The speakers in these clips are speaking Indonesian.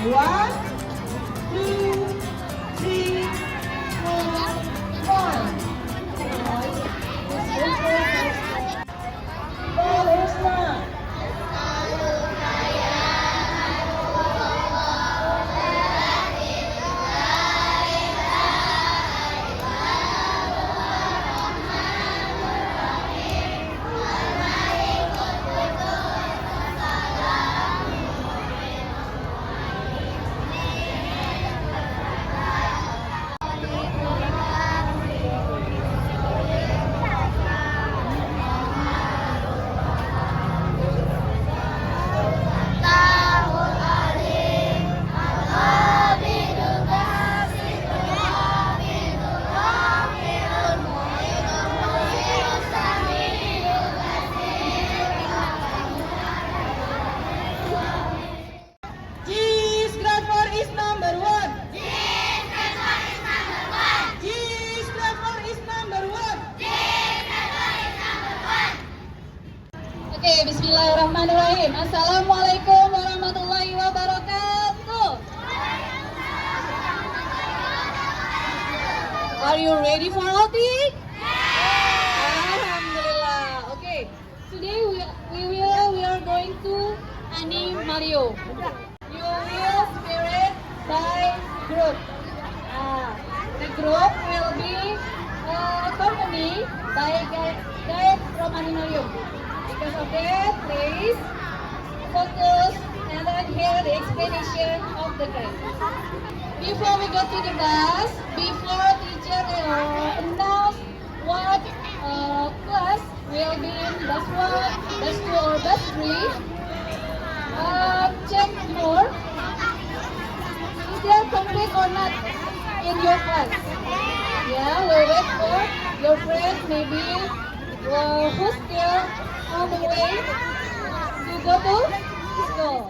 One, two, three, four, five. Husna. Cheese Crawford is number one. Cheese Crawford is number one. Oke, bismillahirrahmanirrahim. Assalamualaikum warahmatullahi wabarakatuh. Are you ready for outing? Alhamdulillah. Okay, today we are going to anime Mario. You will spirit by group. The group will be accompanied by guide from Animarium. Because of that, please focus and then hear the explanation of the guide. Before we go to the bus, before teacher announce what class will be in bus 1, bus 2 or bus 3, check more. Is there complete or not in your class? Yeah, we'll wait for your friend maybe who's still on the way to go to school.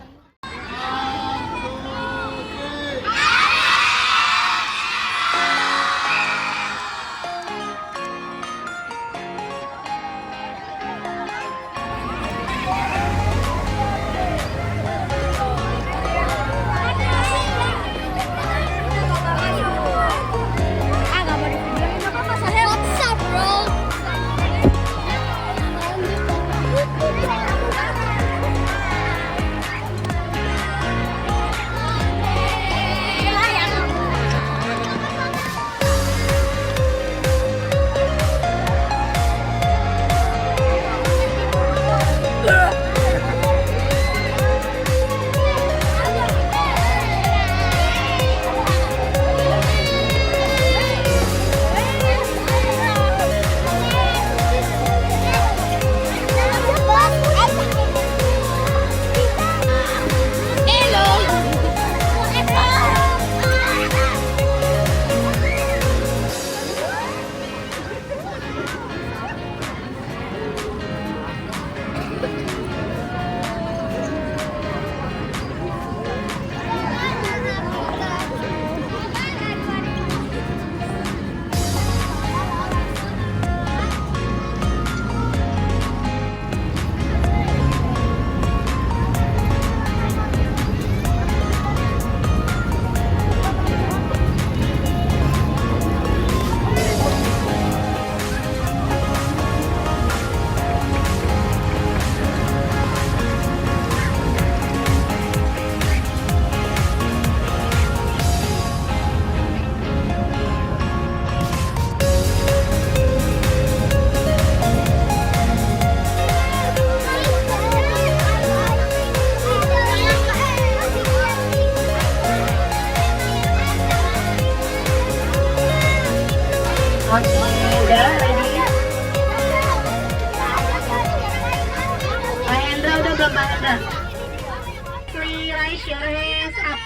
Please raise your hands up.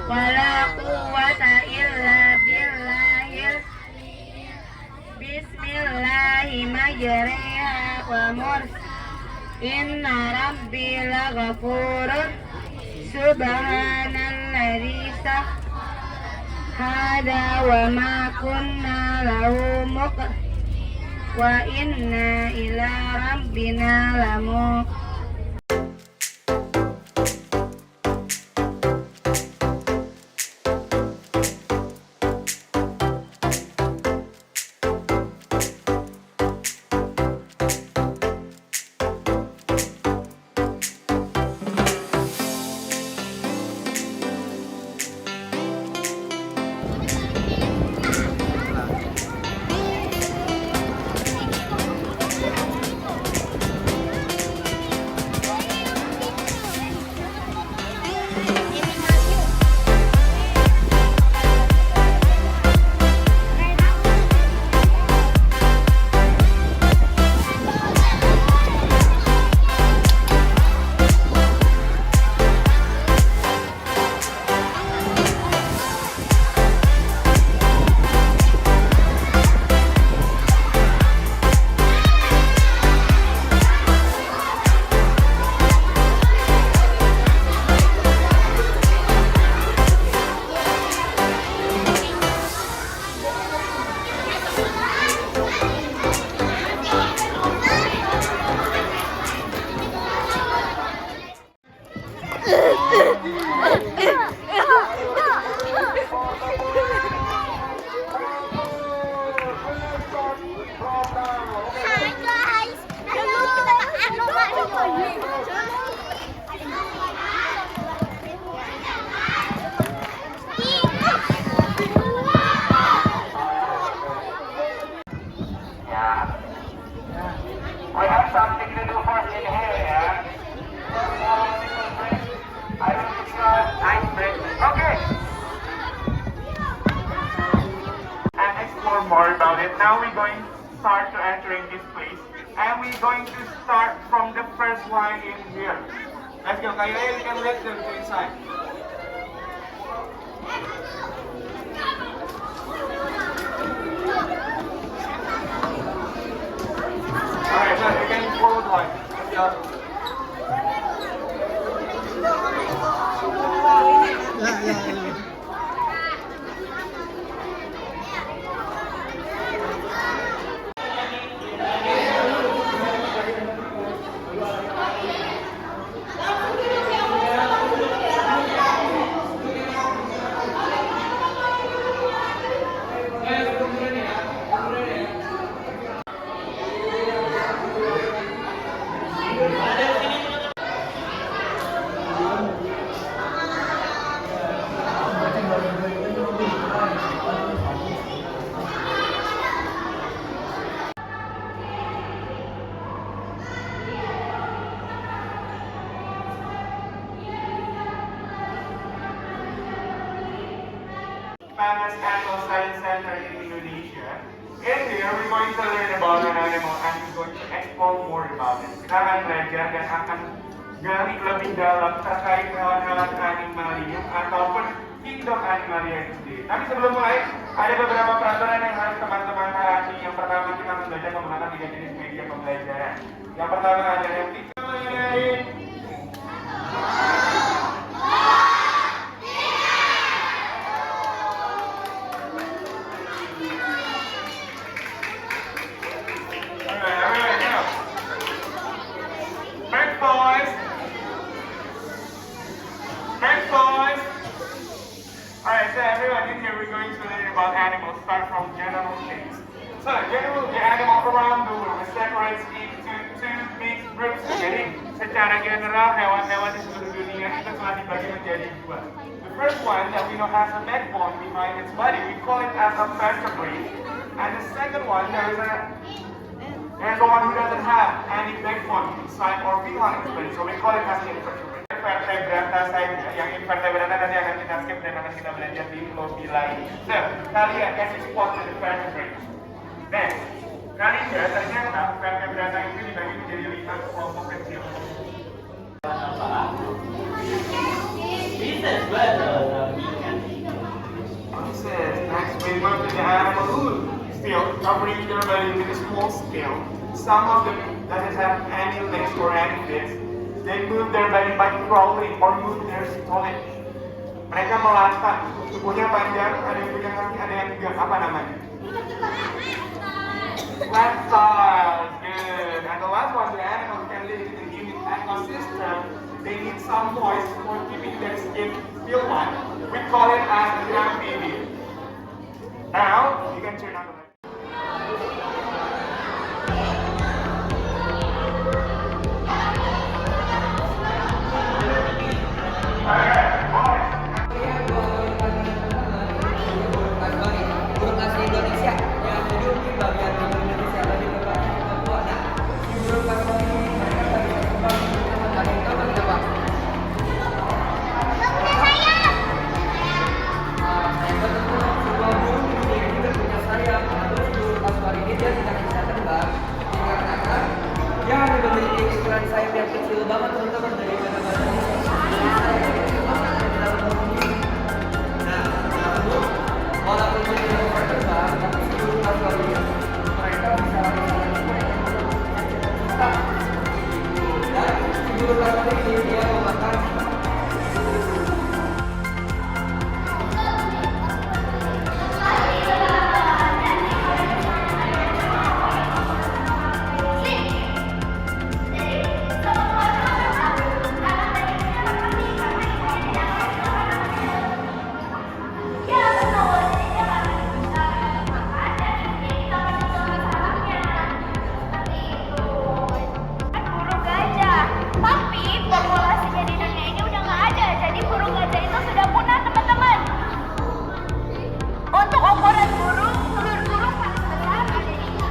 Wala quwwata illa billahil. Bismillahi majriha wa mursa. Inna rabbi laghafurun. Subhanalladzi hada wa ma kunna lahu wa inna ila rabbina lamu. We have something to do first in here, yeah? I will give you an ice break. Okay. And explore more about it. Now we're going to start to entering this place. And we're going to start from the first one in here. Let's go. Kayo, you can let them go inside. Alright, so you can follow the line. Let's go. Famous Animal Science Center in Indonesia. In here, we're going to learn about an animal and we're going to explore more about it. Kita akan belajar dan akan gali lebih dalam terkait hewan-hewan animalium ataupun kingdom animalia itu sendiri. Tapi sebelum mulai, ada beberapa peraturan yang harus teman-teman taati. Yang pertama, kita harus belajar menggunakan 3 jenis media pembelajaran. Yang pertama ada yang Alright, so everyone in here we're going to learn about animals, start from general things. So, generally, the animal around the world separates into two big groups. Jadi, secara general, hewan-hewan di seluruh dunia itu telah dibagi menjadi dua. The first one that we know has a backbone behind its body, we call it as a vertebrate. And the second one, there's the one who doesn't have any backbone inside or behind its body, so we call it as invertebrate. Vertebrata saja, yang invertebrata nanti akan kita skip dan akan kita belajar di lobby lain. So, kalian kasih spot to the vertebrate. Next, kalian ternyata vertebrata itu dibagi menjadi 5 kelompok kecil. Next, we move to the animal who still covering their body with a small scale. Some of them doesn't have any legs or any fins. They move their body by crawling or move their stomach. Mereka melata, tubuhnya panjang, ada yang punya kaki, ada yang enggak. Apa namanya? Reptiles, good. And the last one, the animals can live in a unique ecosystem. They need some moist for keeping their skin feel warm. We call it as an amphibian. Now, you can turn on the light. Burung asli Indonesia yang hidup di bagian timur Indonesia dari berbagai Papua. Nah, si burung kasuari ini mereka bisa berkembang di taman dari taman apa? Sebuah burung ini juga punya sayap. Namun si burung kasuari ini dia tidak bisa terbang dikarenakan dia memiliki ukuran sayap yang kecil banget teman-teman dari badan-badannya. Sayapnya kecil banget dari dalam burung ini. Nah, namun walaupun mereka bisa terbang, tapi si burung kasuari mereka bisa dan si burung kasuari ini dia memakan burung gajah. Tapi populasinya di dunia ini udah nggak ada. Jadi burung gajah itu sudah punah, teman-teman. Untuk ukuran burung, telur burung paling besar ada di sini.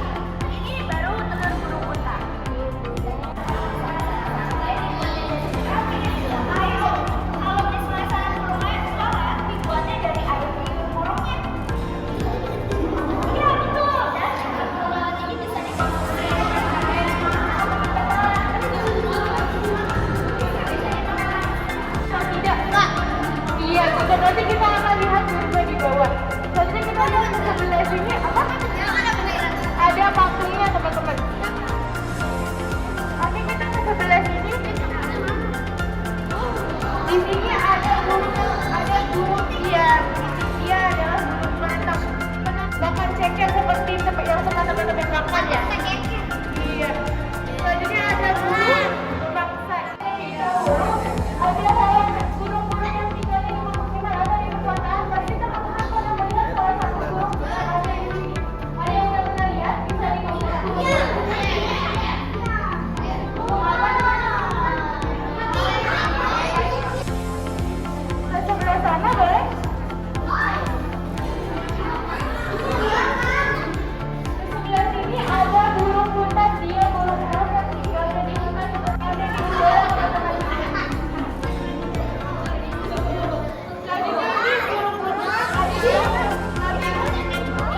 Ini baru telur burung unta. Ayo, kalau misalnya burung air sekarang dibuatnya dari air liur burungnya. Iya betul. Dan burung ini bisa dikonsumsi. Tidak, Kak. Iya, juga nanti kita akan lihat juga di bawah. Selanjutnya kita lihat ke sebelah sini apa? Ada pakainya, teman-teman. Nanti kita ke sebelah sini. Di sini ada burung dia. Dia adalah burung penetak. Makan ceker seperti yang suka teman-teman makan ya. Iya. Selanjutnya ada burung bangsa. Ada burung-burung yang tinggal di pemukiman atau di perkotaan. Pasti teman-teman pernah melihat salah satu burung yang ada di sini. Ada yang udah pernah lihat? Bisa dikasih burung apa? Ke sebelah sana boleh? Di sebelah sini ada burung hutan. Dia burung elf yang tinggal di hutan seperti ada di udara, teman-teman. Selanjutnya ini burung-burung ada di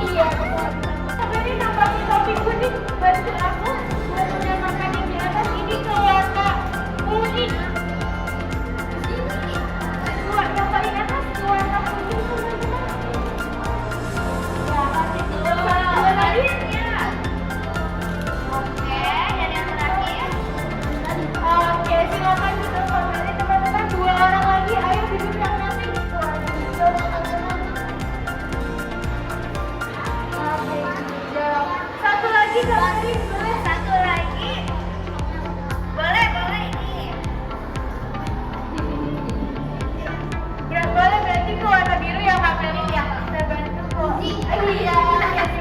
iya. Tapi ini nampaknya topi kuning. Bantu aku buat menamakan yang di atas ini ke warna kuning. Yang paling atas ke warna kuning, teman-teman. Ya, kasih dua lagi. Oke, dan yang terakhir. Oke, silakan kita kembali teman-teman. Dua orang lagi, ayo duduk yang nanti. Satu lagi kembali. Boleh satu lagi. Boleh ini. Boleh berarti ke warna biru ya Kak Melin ya. Saya bantu kok. Iya, terima kasih.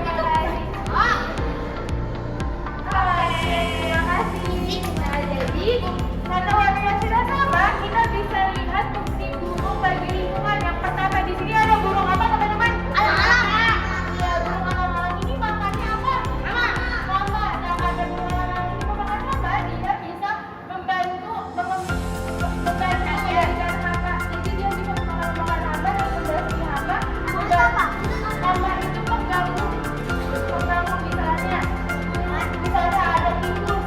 Terima kasih. Nah, jadi karena warnanya sudah sama, kita bisa lihat fungsi burung bagi lingkungan. Yang pertama di sini ada burung apa teman-teman? Alang-alang. Ya, burung alang-alang ini makannya apa? Sama. Nah, ada burung alang-alang ini memakan apa? Dia bisa membantu ya dan hama. Jadi dia bisa memakan hama dan membantu hama. Hama itu mengganggu misalnya ada tikus.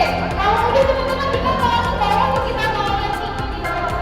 Oke, kalau udah teman-teman kita tolong ke bawah atau kita tolong yang tinggi di bawah.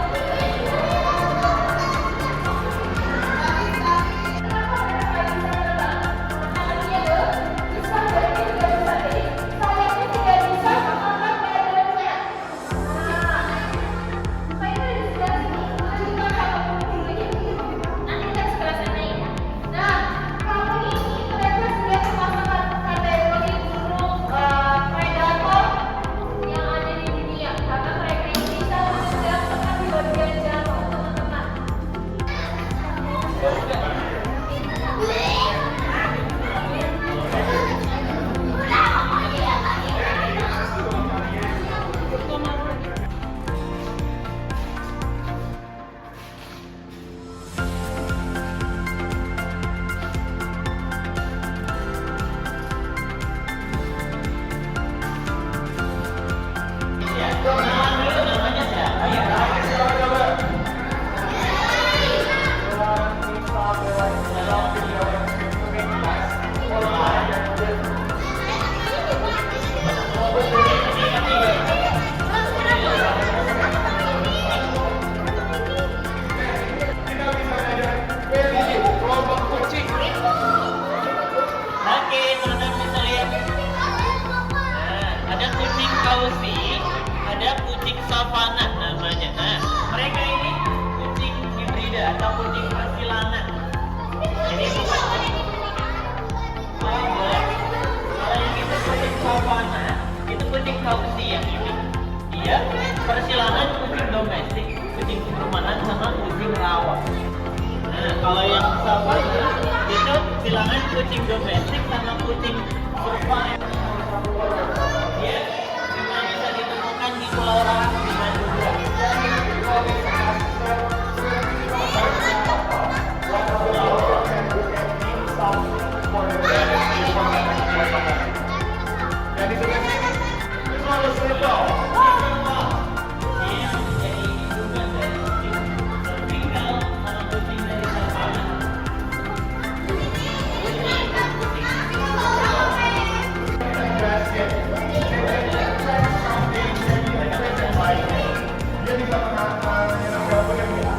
Oke, teman-teman bisa lihat. Ada kucing kausi, ada kucing savana namanya. Nah, mereka ini kucing hibrida atau kucing persilangan. Jadi bukan kalau yang itu kucing savana, itu kucing kausi yang ini. Dia persilangan kucing domestik, kucing perumahan sama kucing rawa. Nah, kalau yang savana itu silangan kucing domestik sama kucing survive. Dia cuma bisa ditemukan di Pulau Raas di Madura. Jadi sebelah sini, itu harus lebar. Dia jadi hubungan dari kucing vertikal sama kucing dari savana. Dia bisa menyerang berapa yang dia.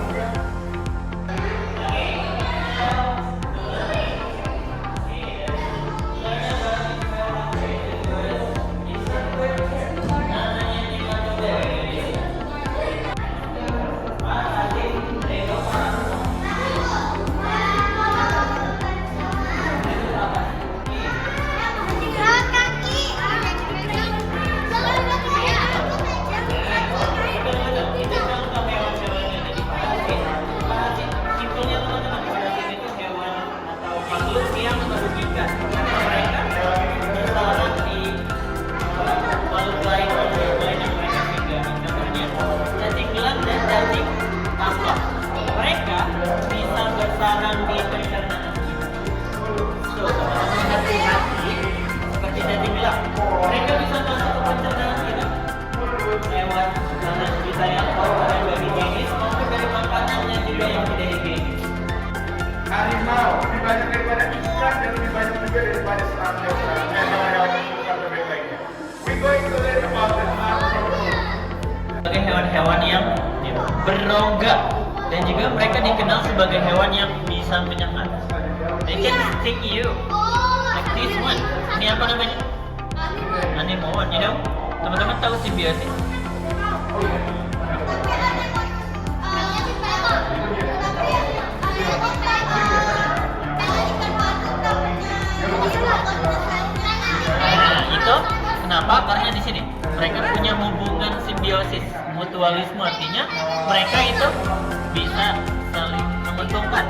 Harimau lebih banyak daripada ikan dan lebih banyak juga daripada serangga dan hewan-hewan lebih lainnya. We going to learn about the Sebagai hewan-hewan yang berrongga dan juga mereka dikenal sebagai hewan yang bisa menyengat. They can sting you like this one. Ini apa namanya? Anemone, you know? Teman-teman tahu simbiosis? Nah, itu kenapa? Karena di sini mereka punya hubungan simbiosis, mutualisme, artinya mereka itu bisa saling menguntungkan.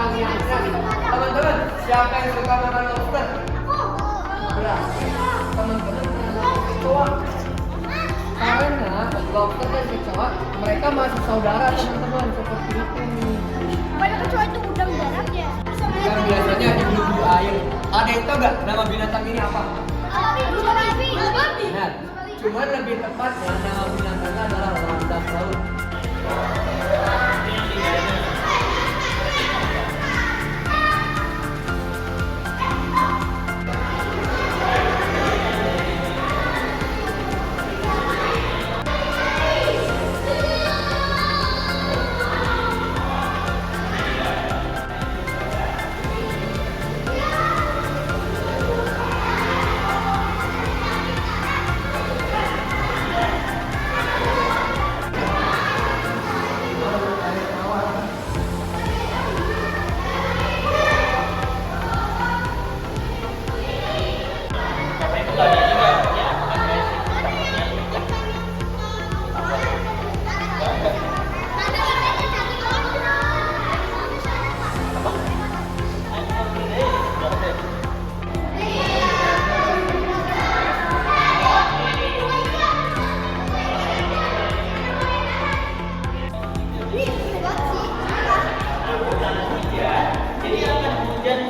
pertanyaannya. Teman-teman, siapa yang suka makan lobster? Beras. Teman-teman kenapa kecewa? Karena lobster dan kecoa mereka masih saudara teman-teman, seperti itu. Banyak kecoa itu udang darat ya. Yang biasanya hidup di air. Ada yang tahu nggak nama binatang ini apa? Benar. Cuman lebih tepatnya nama binatangnya adalah landak laut. Karena itu nggak ada juga ya agresif takutnya jadi akan hujan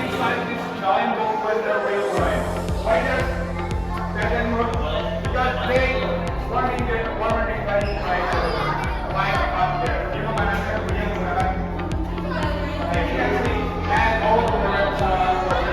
Inside this giant boat was the real life. Why does certain because they running the water defense like up there. You know what I'm saying? As you can see, and all of the reptiles are up there.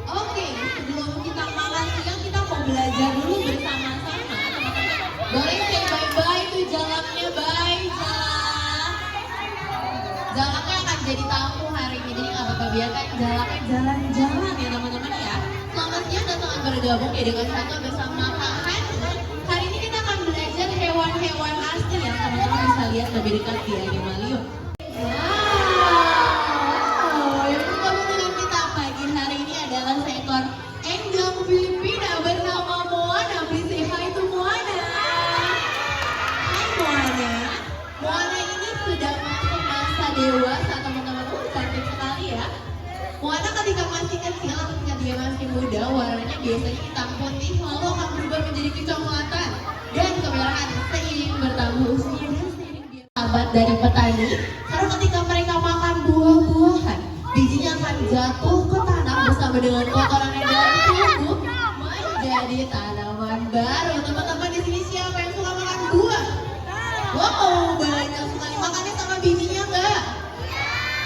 Oke, sebelum kita makan siang kita mau belajar dulu bersama-sama. Boleh say bye-bye tuh jalaknya, bye jalak. Jalaknya akan jadi tamu hari ini, jadi nggak apa-apa biarkan jalaknya jalan-jalan ya teman-teman ya. Selamat siang dan selamat bergabung ya dengan Saka bersama Kak Han. Hari ini kita akan belajar hewan-hewan asli yang teman-teman bisa lihat lebih dekat di Animalium. Wow, yang bergabung dengan kita pagi hari ini adalah seekor enggang Filipina bernama Moana. Please say hi to Moana. Hai Moana. Moana ini sudah masuk masa dewasa teman-teman. Cantik sekali ya. Moana ketika masih kecil, ketika dia masih muda, warnanya biasanya hitam putih, lalu akan berubah menjadi kecoklatan dan kemerahan seiring bertambah usia dan seiring dia sahabat dari petani. Karena ketika mereka makan buah-buahan, bijinya akan jatuh ke tanah bersama dengan kotoran yang dalam tubuh menjadi tanaman baru. Teman-teman di sini siapa yang suka makan buah? Wow, banyak sekali. Makannya sama bijinya enggak?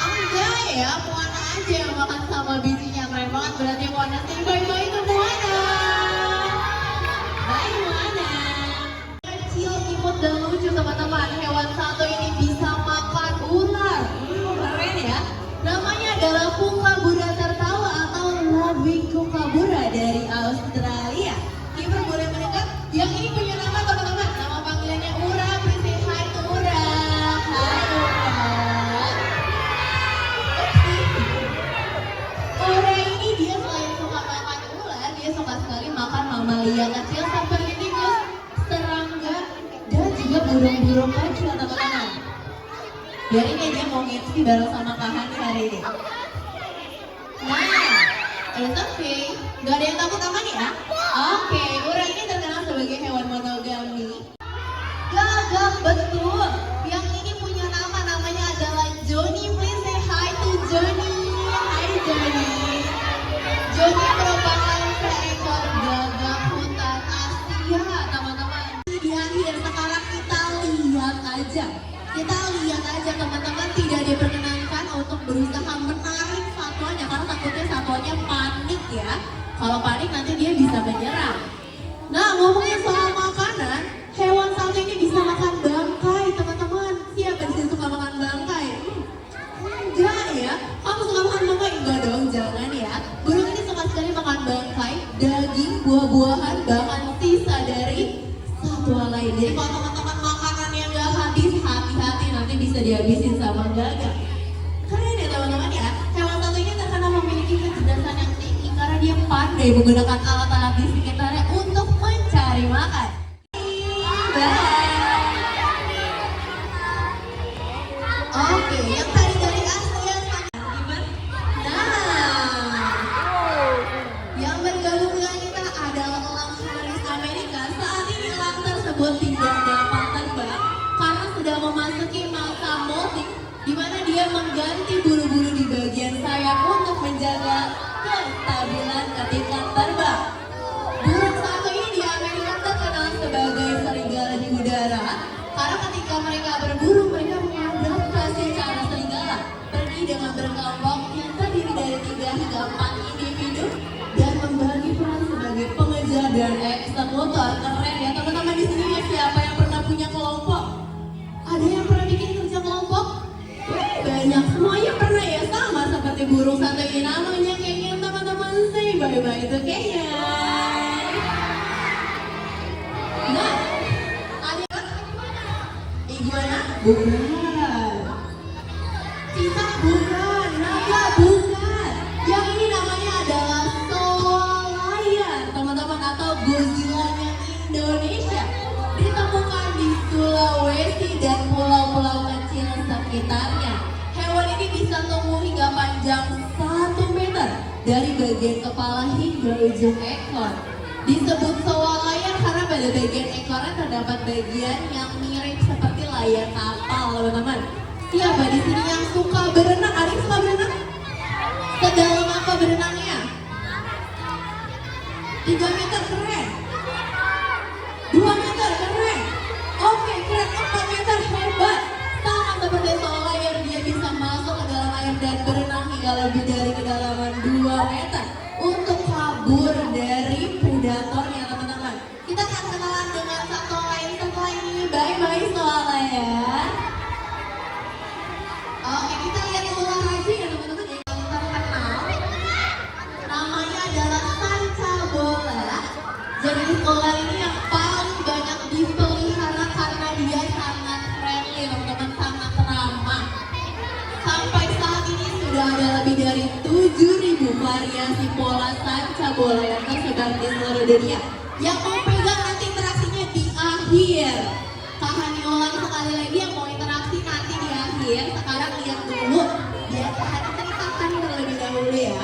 Enggak ya, Moana aja yang makan sama bijinya. Keren banget, berarti Moana say bye-bye sekali makan mamalia kecil seperti tikus, serangga, dan juga burung-burung kecil teman-teman. Biarin ya dia mau ngisi bareng sama Kak Hani hari ini. Nah, it's okay. Gak ada yang takut aman ya? Oke, urang ini terkenal sebagai hewan monogami. Gagak, betul. Yang ini punya nama, namanya adalah Johnny. Please say hi to Johnny. Hai Johnny. Johnny merupakan seekor gagak hutan Asia, teman-teman. Di akhir sekarang kita lihat aja. Kita lihat aja teman-teman, tidak diperkenankan untuk berusaha menarik satwanya karena takutnya satwanya panik ya. Kalau panik nanti dia bisa menyerang. Nah, ngomongin soal makanan, hewan satu ini bisa makan bangkai teman-teman. Siapa di sini suka makan bangkai? Enggak ya. Kamu suka makan bangkai? Enggak dong, jangan ya. Burung ini suka sekali makan bangkai, daging, buah-buahan, bahkan sisa dari satwa lain. Jadi kalau teman-teman makanan yang gak habis, hati-hati nanti bisa dihabisin sama gagak. Keren ya teman-teman ya. Hewan satu ini terkenal memiliki kecerdasan yang tinggi karena dia pandai menggunakan alat-alat di sekitarnya untuk mencari makan. Bye. Oke, yang tadi dari Asia gimana? Nah, yang bergabung dengan kita adalah elang Haris Amerika. Saat ini elang tersebut tidak dapat terbang karena sudah memasuki masa molting, di mana dia mengganti bulu-bulu di bagian sayap untuk menjaga kestabilan ketika terbang. Burung satu ini di Amerika terkenal sebagai serigala di udara karena ketika mereka berburu mereka mengadaptasi cara serigala, pergi dengan berkelompok yang terdiri dari 3 hingga 4 individu dan membagi peran sebagai pengejar dan eksekutor. Keren ya teman-teman, di sini ya siapa yang pernah punya kelompok? Ada yang pernah bikin kerja kelompok? Banyak, semuanya pernah ya, sama seperti burung satu ini namanya kayaknya teman-teman. Say bye-bye itu kayaknya. Nah, ada iguana? Bukan. Cicak bukan, naga bukan. Yang ini namanya adalah soalayan teman-teman, atau Godzilla-nya Indonesia. Ditemukan di Sulawesi dan pulau-pulau kecil sekitarnya. Hewan ini bisa tumbuh hingga panjang 1 meter dari bagian kepala hingga ujung ekor. Disebut soalayan karena pada bagian ekornya terdapat bagian yang mirip seperti layar kapal, teman-teman. Siapa di sini yang suka berenang? Ada yang suka berenang? Sedalam apa berenangnya? 3 meter, keren. 2 meter, keren. Oke, keren. 4 meter, hebat. Sama seperti soalayan, dia bisa masuk ke dalam air dan berenang hingga lebih dari kedalaman 2 meter untuk kabur dari predatornya, teman-teman. Kita akan kenalan dengan satu lain setelah ini. Bye-bye soalayan. Oke, kita lihat ular aja ya teman-teman, yang terkenal. Namanya adalah sanca bola. Jadi ular ini yang paling banyak dipelihara karena dia sangat friendly, teman-teman, sangat ramah. Sampai saat ini sudah ada lebih dari 7.000 variasi pola sanca bola yang tersebar di seluruh dunia. Yang mau pegang nanti interaksinya di akhir. Kak Hani ulang sekali lagi, yang mau interaksi nanti di akhir. Sekarang lihat dulu, biar Kak Hani ceritakan terlebih dahulu ya.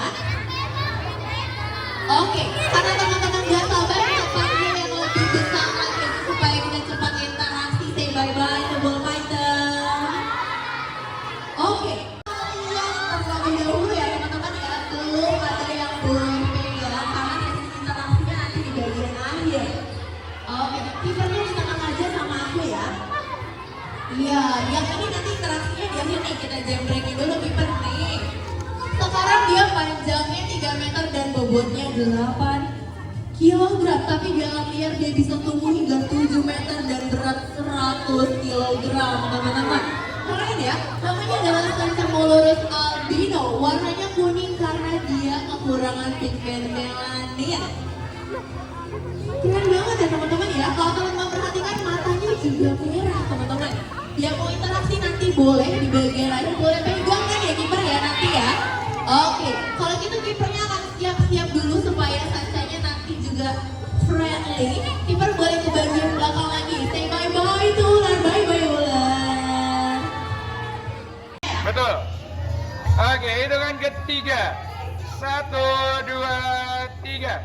Oke, karena teman-teman gak sabar untuk panggil yang lebih besar lagi supaya kita cepat interaksi. Say bye-bye to Bull Python. Oke, yang terlebih dahulu ya teman-teman ya, belum ada yang boleh pegang karena sesi interaksinya nanti di bagian akhir. Oke, kipernya di tengah aja sama aku ya. Iya, yang ini nanti interaksinya di akhir nih, kita jambrekin dulu kiper nih. Sekarang dia panjangnya 3 meter dan bobotnya 8 kilogram, tapi di alam liar dia bisa tumbuh hingga 7 meter dan berat 100 kilogram, teman-teman. Keren ya, namanya adalah Centromolurus albino. Warnanya kuning karena dia kekurangan pigmen melanin. Keren banget ya teman-teman ya. Kalau teman-teman perhatikan matanya juga merah, teman-teman. Yang mau interaksi nanti boleh di bagian akhir, boleh pegang kan ya kiper ya nanti ya. Oke, kalau gitu kipernya akan siap-siap dulu supaya sancanya nanti juga juga friendly. Kiper boleh ke bagian belakang lagi. Say bye-bye to ular, bye-bye ular. Betul. Oke, hitungan ketiga. 1, 2, 3.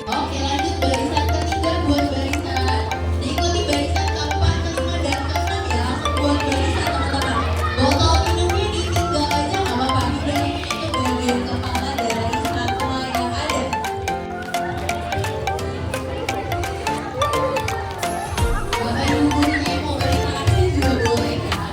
Oke, lanjut barisan ketiga buat barisan. Diikuti barisan keempat, kelima, dan keenam ya. Langsung buat barisan teman-teman. Botol minumnya ditinggal aja nggak apa-apa. Udah itu bagian kepala dari satwa yang ada. Bapak ibu gurunya mau berinteraksi juga boleh kan?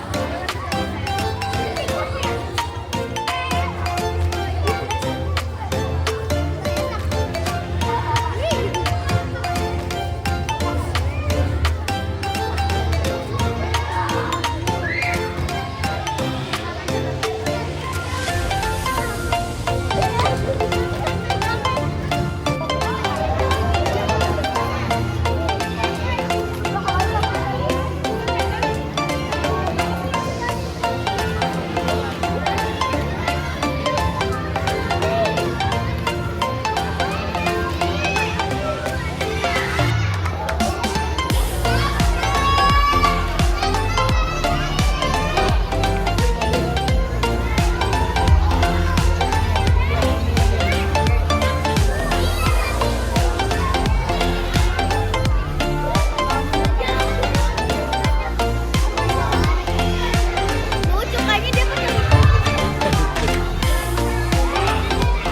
Lucu kayaknya dia punya.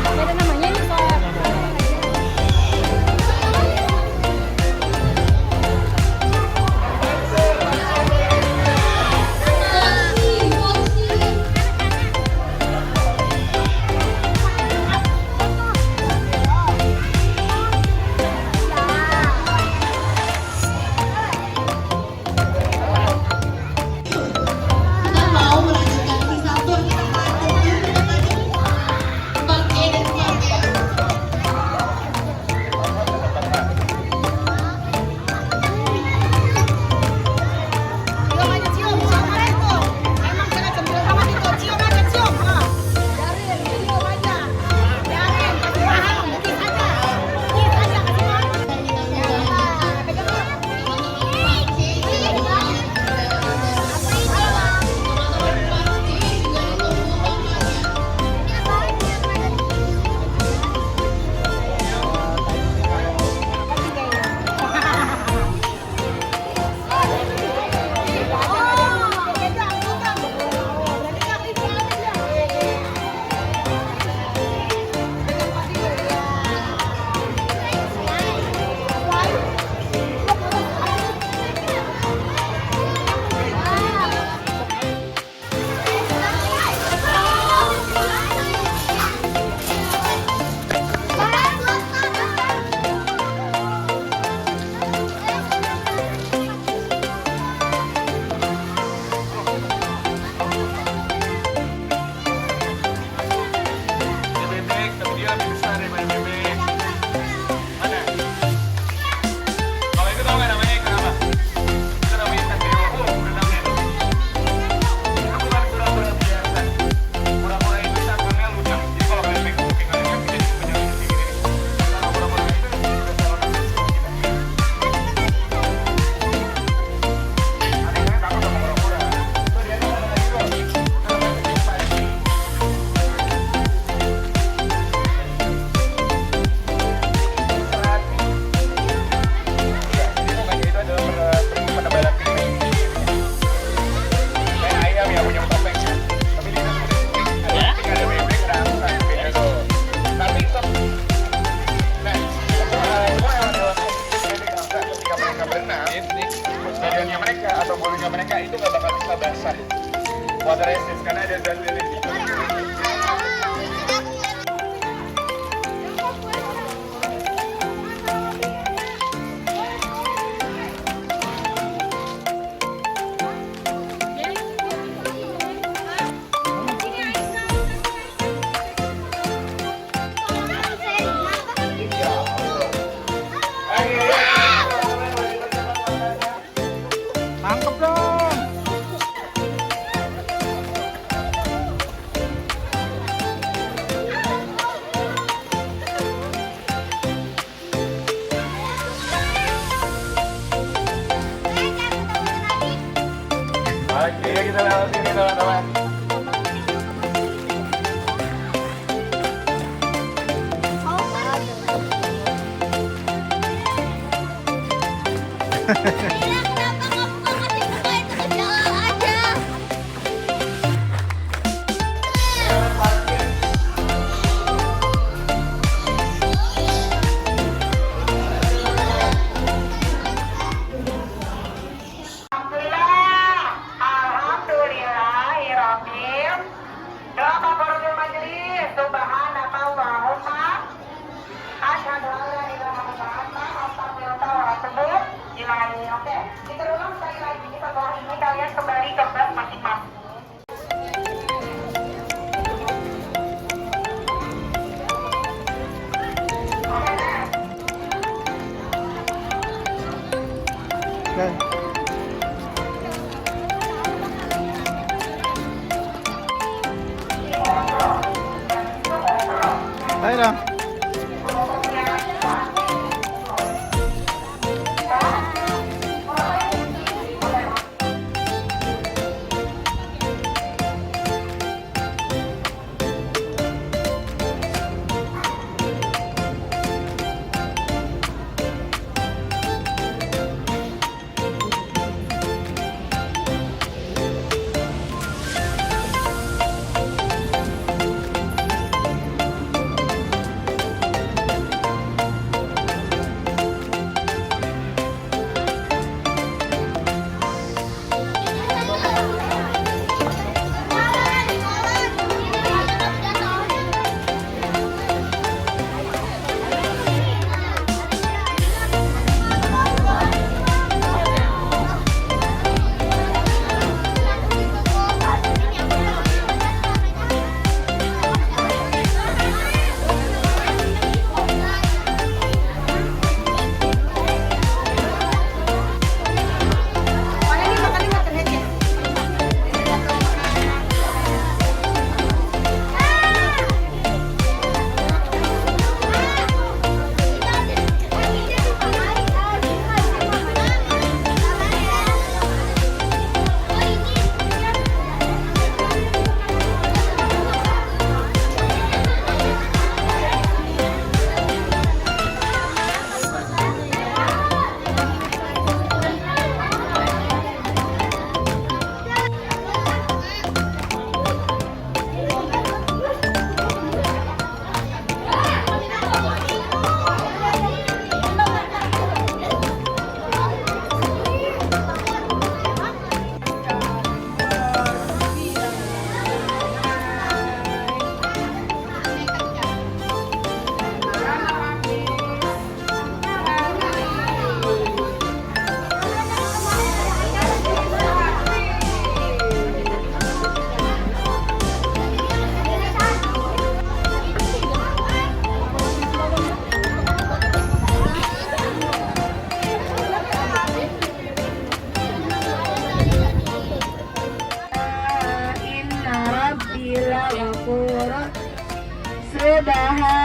Ada namanya nih soal. Kita mau melanjutkan sisa tour kita pakai dan pakai. Cium aja cium, cium aja tuh. Emang cara cemburu sama itu, cium aja cium. Biarin, cium aja. Biarin, kasih paham, kiss aja. Kiss aja, kasih paham. Bebek, tapi dia lebih besar daripada bebek. Mana? Kalau itu tau nggak namanya ikan apa? Itu namanya ikan dewa. Oh, berenangnya. Itu bukan kura-kura biasa. Kura-kura itu cangkangnya lunak. Jadi kalau bebek kupingannya bisa dipegang di sini. Kalau kura-kura itu bisa saluran kita. Ada yang takut sama kura-kura. Tuh dia ada lagi loh. Itu namanya bebek. Penebalan kayak ayam ya punya topeng kan, tapi dia ketika ada bebek ada angsa beda tuh. Tapi nah semua hewan bebek angsa ketika mereka berenang, badannya mereka atau bulunya mereka itu nggak bakal bisa basah water resist karena ada zat lilin di situ. Tangkep dong. kamera.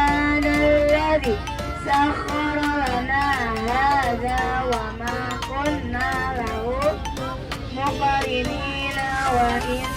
Subhanalladzi sakhkhara lana hadza wa ma kunna lahu muqrinina wa inna